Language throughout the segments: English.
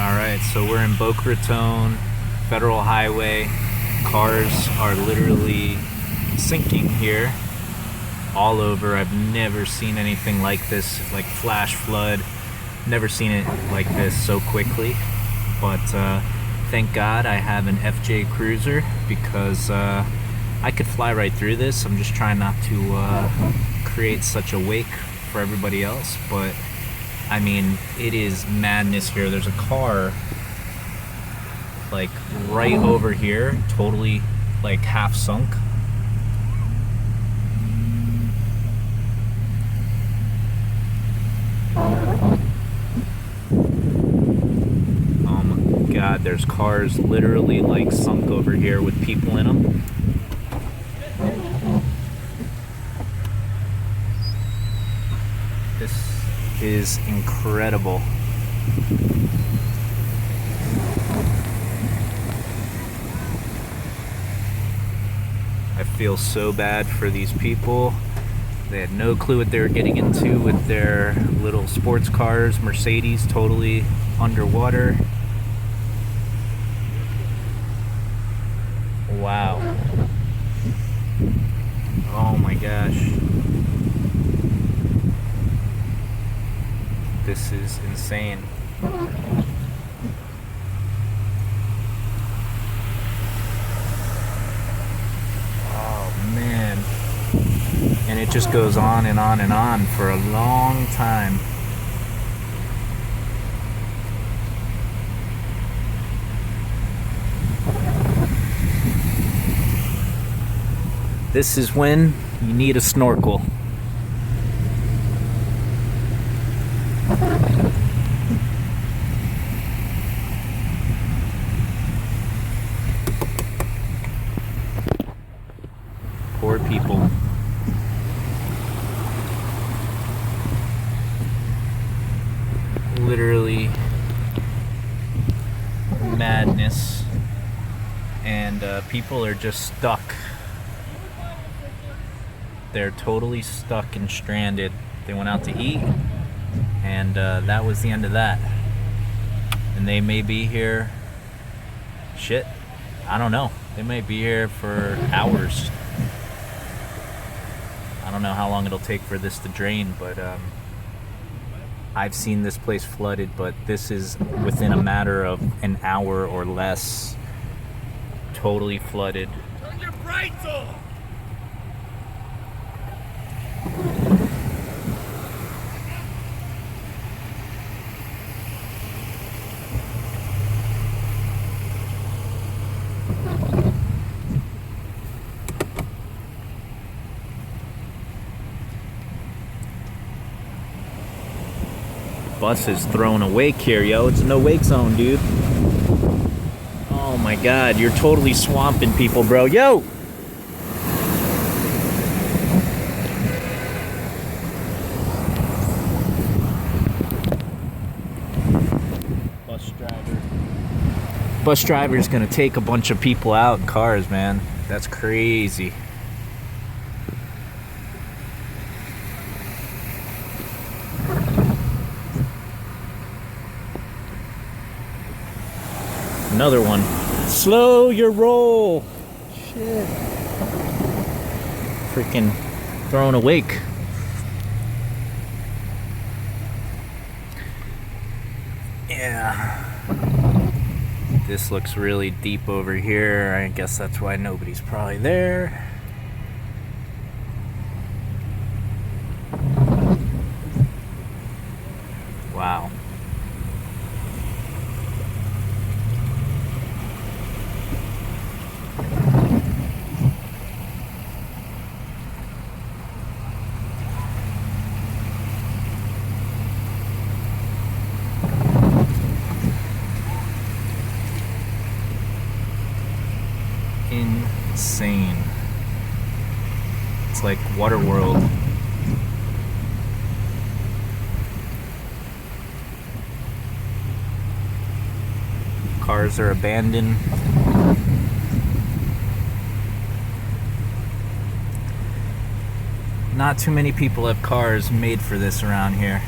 Alright, so we're in Boca Raton, Federal Highway. Cars are literally sinking here all over. I've never seen anything like this, like flash flood. Never seen it like this so quickly. But thank God I have an FJ Cruiser because I could fly right through this. I'm just trying not to create such a wake for everybody else, but I mean, it is madness here. There's a car like right over here, totally like half sunk. Oh my God, there's cars literally like sunk over here with people in them. This is incredible. I feel so bad for these people. They had no clue what they were getting into with their little sports cars, Mercedes, totally underwater. Wow. Oh my gosh. This is insane. Oh man. And it just goes on and on and on for a long time. This is when you need a snorkel. Poor people. Literally madness. And people are just stuck. They're totally stuck and stranded. They went out to eat, and that was the end of that. And they may be here, shit, I don't know. They may be here for hours. I don't know how long it'll take for this to drain, but I've seen this place flooded, but this is within a matter of an hour or less. Totally flooded. Turn your brights on! Bus is throwing a wake here, yo. It's a no wake zone, dude. Oh my God, you're totally swamping people, bro. Yo! Bus driver's gonna take a bunch of people out in cars, man. That's crazy. Another one. Slow your roll. Shit. Freaking throwing a wake. Yeah. This looks really deep over here. I guess that's why nobody's probably there. Wow. Insane. It's like Waterworld. Cars are abandoned. Not too many people have cars made for this around here.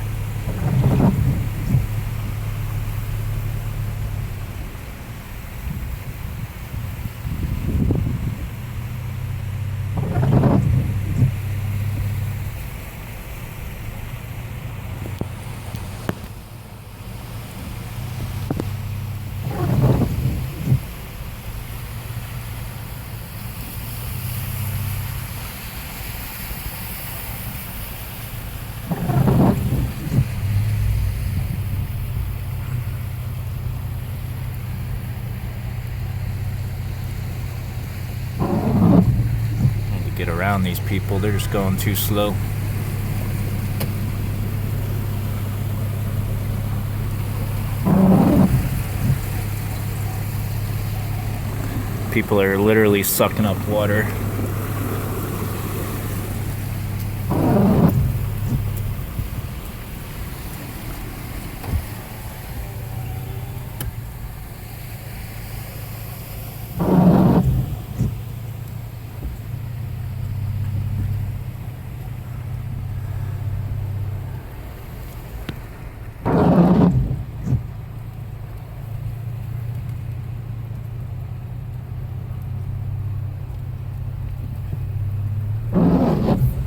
around these people. They're just going too slow. People are literally sucking up water.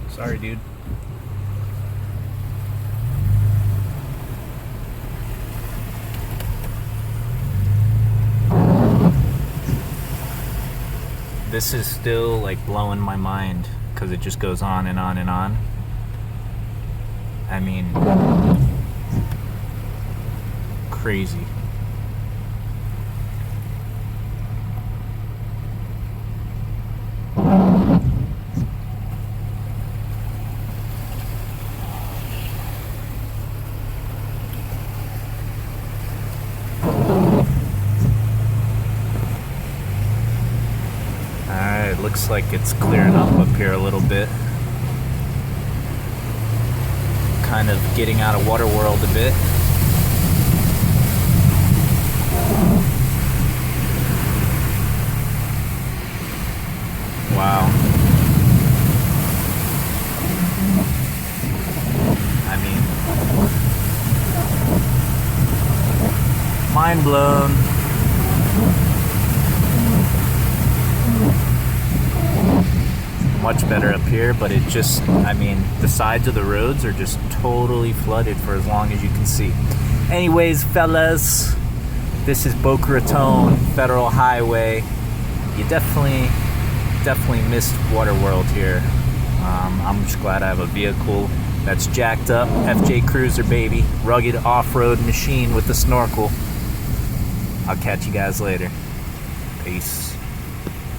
Sorry, dude. This is still like blowing my mind because it just goes on and on and on. I mean, crazy. Alright, looks like it's clearing up here a little bit. Kind of getting out of water world a bit. Wow. I mean, mind blown. Much better up here, but it just, I mean, the sides of the roads are just totally flooded for as long as you can see. Anyways, fellas, this is Boca Raton Federal Highway. You definitely missed water world here. I'm just glad I have a vehicle that's jacked up. FJ Cruiser, baby. Rugged off-road machine with the snorkel. I'll catch you guys later. Peace.